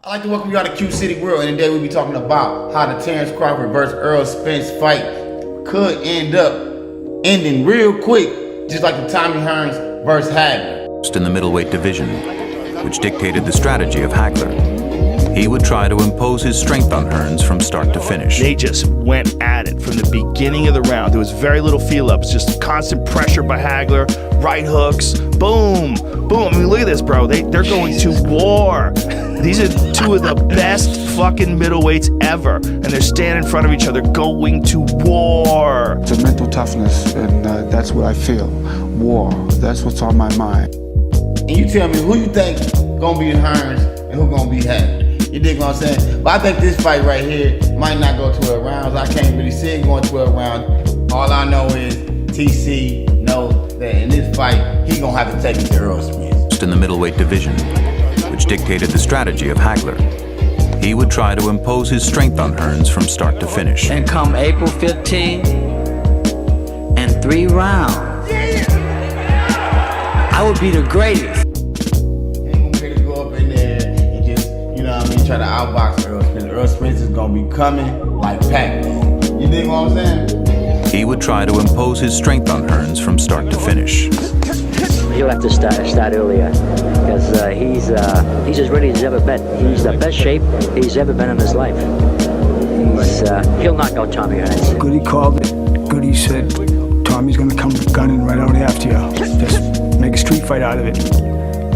I'd like to welcome you out to Q City World, and today we'll be talking about how the Terrence Crawford versus Errol Spence fight could end up ending real quick, just like the Tommy Hearns versus Hagler. In the middleweight division, which dictated the strategy of Hagler. He would try to impose his strength on Hearns from start to finish. They just went at it from the beginning of the round. There was very little feel-ups, just constant pressure by Hagler, right hooks, boom, boom. I mean, look at this, bro. They're going to war. These are two of the best fucking middleweights ever, and they're standing in front of each other going to war. It's a mental toughness, and that's what I feel. War. That's what's on my mind. And you tell me who you think gonna be Hearns and who gonna be Hagler. You dig what I'm saying? But I think this fight right here might not go 12 rounds. I can't really see it going 12 rounds. All I know is TC knows that in this fight, he gonna have to take it to Errol Spence. In the middleweight division, which dictated the strategy of Hagler. He would try to impose his strength on Hearns from start to finish. And come April 15th, in 3 rounds, I would be the greatest. Try to outbox Errol Spence. Errol Spence is gonna be coming like Pac-Man. You dig what I'm saying? He would try to impose his strength on Hearns from start to finish. He'll have to start earlier because he's as ready as he's ever been. He's the best shape he's ever been in his life. He'll knock out Tommy Hearns. Good he called it. Good he said, Tommy's gonna come gunning right out after you. Just make a street fight out of it.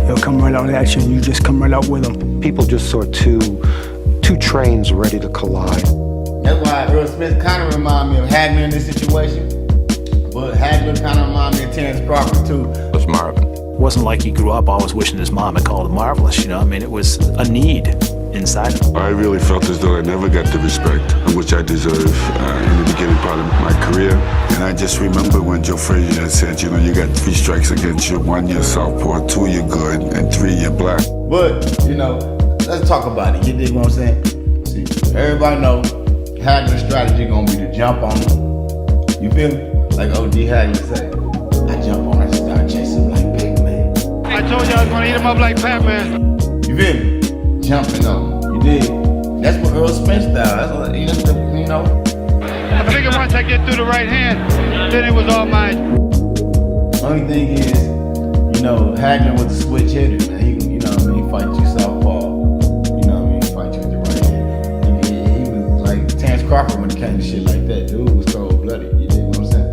He'll come right out at you and you just come right out with him. People just saw two trains ready to collide. That's why Errol Spence kind of remind me of Hagler in this situation. But Hagler kind of remind me of Terrence Crawford too. It was Marvin. It wasn't like he grew up always wishing his mom had called him marvelous, you know? I mean, it was a need inside him. I really felt as though I never got the respect which I deserve in the beginning part of my career. And I just remember when Joe Frazier had said, you know, you got 3 strikes against you. 1, you're southpaw, 2, you're good, and 3, you're black. But, you know, let's talk about it. You dig what I'm saying? See, everybody know Hagler's strategy gonna be to jump on him. You feel me? Like OG Hagler say, I jump on him and start chasing him like Pac-Man. I told you I was gonna eat him up like Pac-Man. You feel me? Jumping on him. You dig? That's what Errol Spence style. That's what, you know. I figured once I get through the right hand, then it was all mine. Only thing is, you know, Hagler was a switch hitter, man. He, you know what I mean, fight you southpaw. You know what I mean, fight you with the right hand. He was like Terrence Crawford when it came to shit like that. Dude was cold-blooded. You dig what I'm saying?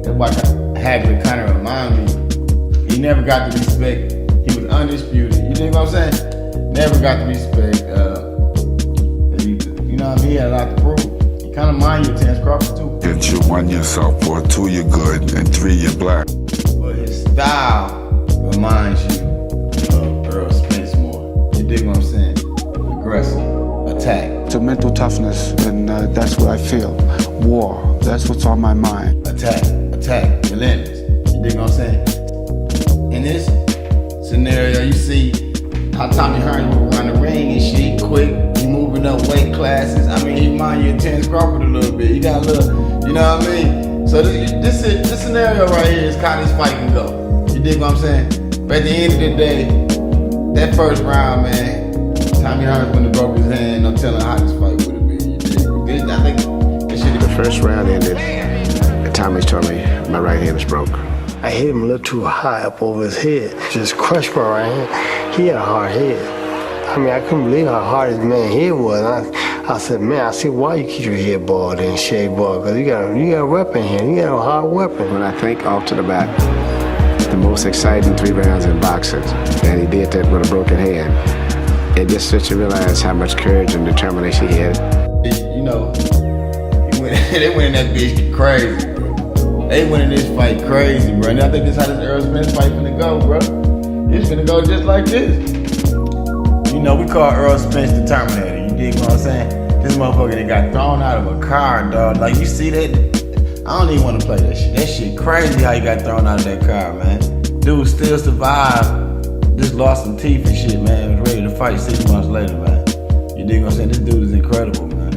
That's why Hagler kind of remind me. He never got the respect. He was undisputed. You dig what I'm saying? Never got the respect. You know what I mean? He had a lot to prove. He kind of remind you of Terrence Crawford too. Get you 1, you're southpaw, 2, you're good, and 3, you're black. But his style reminds you of Errol Spence more. You dig what I'm saying? Aggressive, attack. It's a mental toughness, and that's what I feel. War. That's what's on my mind. Attack, relentless. You dig what I'm saying? In this scenario, you see how Tommy Hearns move around the ring and shit quick. He moving up weight classes. I mean, he remind you of Terrence Crawford a little bit. He got a little, you know what I mean? So this scenario right here is how this fight can go. You dig what I'm saying? But at the end of the day, that first round, man, Tommy Hearns wouldn't have broke his hand. No telling how this fight would have been. You dig? I think this shit. The first round ended, and Tommy told me my right hand is broke. I hit him a little too high up over his head. Just crushed my right hand. He had a hard head. I mean, I couldn't believe how hard his man's head was. I said, man, I see why you keep your head bald and shaved bald, because you got a weapon here. You got a hard weapon. When I think off to the back, the most exciting 3 rounds in boxing, and he did that with a broken hand. It just starts to realize how much courage and determination he had. You know, they went in that bitch crazy, bro. They went in this fight crazy, bro. And I think this is how this Errol Spence fight finna go, bro. It's finna go just like this. You know, we call Errol Spence the Terminator. You dig what I'm saying? This motherfucker that got thrown out of a car, dog. Like, you see that? I don't even want to play that shit. That shit crazy how you got thrown out of that car, man. Dude still survived. Just lost some teeth and shit, man. Was ready to fight 6 months later, man. You dig what I'm saying? This dude is incredible, man.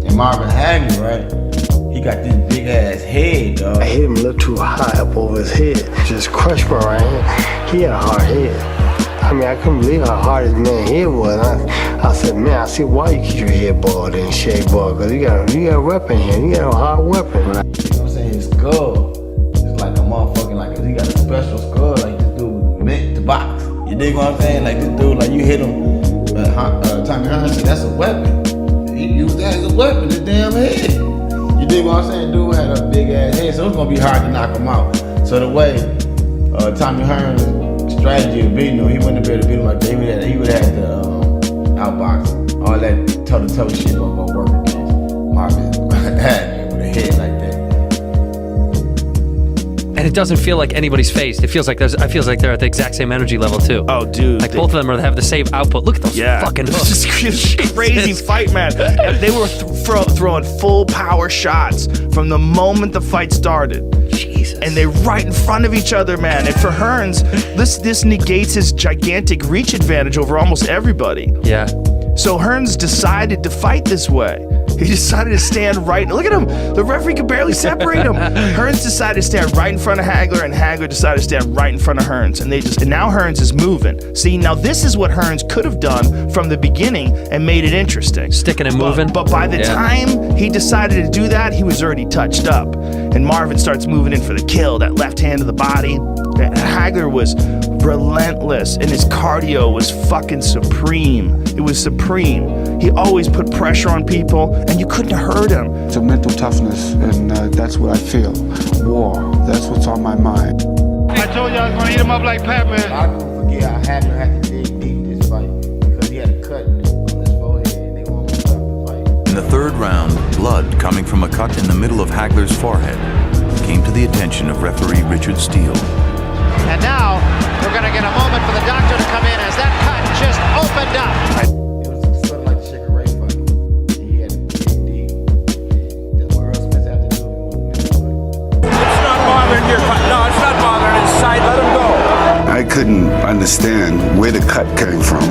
And Marvin Hagler, right? He got this big ass head, dog. I hit him a little too high up over his head. Just crushed my right hand. He had a hard head. I mean, I couldn't believe how hard his man head was. I said, man, I see why you keep your head bald and shaved bald, because you got a weapon here. You got a hard weapon. You know what I'm saying? His skull is like a motherfucking, like, he got a special skull, like this dude meant to box. You dig what I'm saying? Like this dude, like you hit him, Tommy Hearns said that's a weapon. He used that as a weapon, his damn head. You dig what I'm saying? Dude had a big ass head, so it's gonna be hard to knock him out. So the way Tommy Hearns' strategy of beating him, he wouldn't be able to beat him like that. He would have had to outbox all that toe-to-toe shit gonna work against Marvin Hagler with a head like that. And it doesn't feel like anybody's phased. It feels like they're at the exact same energy level too. Oh, dude. Like both of them have the same output. Look at those fucking hooks. It's a crazy fight, man. They were throwing full power shots from the moment the fight started. Jesus. And they're right in front of each other, man. And for Hearns, this negates his gigantic reach advantage over almost everybody. Yeah. So Hearns decided to fight this way. He decided to stand right. Look at him. The referee could barely separate him. Hearns decided to stand right in front of Hagler, and Hagler decided to stand right in front of Hearns. And now Hearns is moving. See, now this is what Hearns could have done from the beginning and made it interesting. Sticking and moving. But by the time he decided to do that, he was already touched up. And Marvin starts moving in for the kill, that left hand to the body. And Hagler was relentless, and his cardio was fucking supreme. It was supreme. He always put pressure on people, and you couldn't hurt him. It's a mental toughness, and that's what I feel. War, that's what's on my mind. I told you I was going to eat him up like Pac-Man. I don't forget how Hagler had to dig deep this fight because he had a cut on his forehead, and they won't stop the fight. In the third round, blood coming from a cut in the middle of Hagler's forehead came to the attention of referee Richard Steele. And now we're going to get a moment for the doctor to come in as that cut just opened up. It was sort of like the Sugar Ray fight. He had to dig deep. That's what Errol Spence had to do. It's not bothering your cut. No, it's not bothering his side. Let him go. I couldn't understand where the cut came from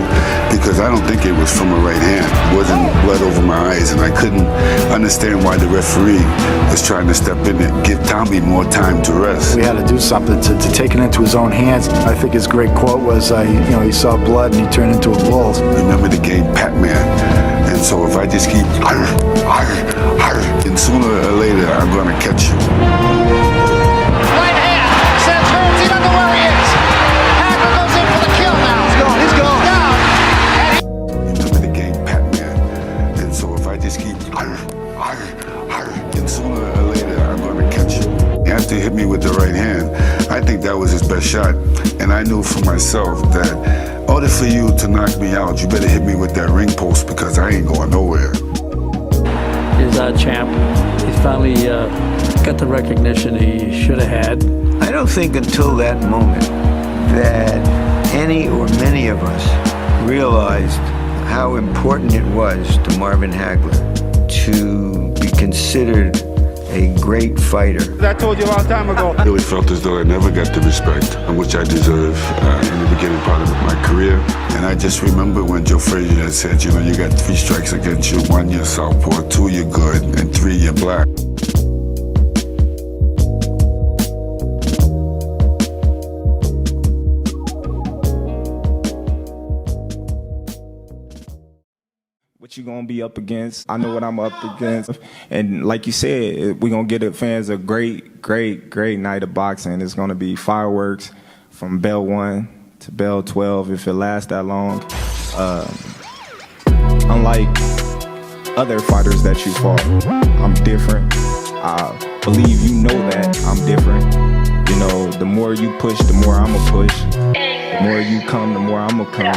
because I don't think it was from a right hand. It wasn't blood over my eyes, and I couldn't understand why the referee was trying to step in and give Tommy more time to rest. We had to do something to take it into his own hands. I think his great quote was, he saw blood and he turned into a bull. Remember the game Pac-Man, and so if I just keep, and sooner or later I'm gonna catch you. Right hand sends Hearns. He doesn't know where he is. Hagler goes in for the kill now. He's gone. Remember the game Pac-Man, and so if I just keep, and sooner or later I'm gonna catch you. After he hit me with the right hand, I think that was his best shot, and I knew for myself that in order for you to knock me out, you better hit me with that ring post because I ain't going nowhere. He's our champ. He's finally got the recognition he should have had. I don't think until that moment that any or many of us realized how important it was to Marvin Hagler to be considered a great fighter. I told you a long time ago. I really felt as though I never got the respect which I deserve in the beginning part of my career. And I just remember when Joe Frazier had said, you got 3 strikes against you, 1 you're southpaw, 2 you're good, and 3 you're black. What you gonna be up against? I know what I'm up against, and like you said, we're gonna get the fans a great night of boxing. It's gonna be fireworks from bell 1 to bell 12 if it lasts that long. Unlike other fighters that you fought, I'm different. I believe you know that I'm different. The more you push, the more I'ma push. The more you come, the more I'ma come.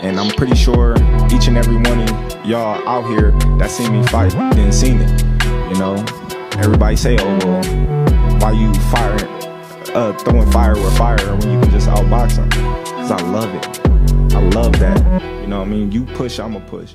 And I'm pretty sure each and every one of y'all out here that seen me fight didn't seen it. Everybody say, oh, well, why you throwing fire with fire when you can just outbox them? Because I love it. I love that. You push, I'ma push.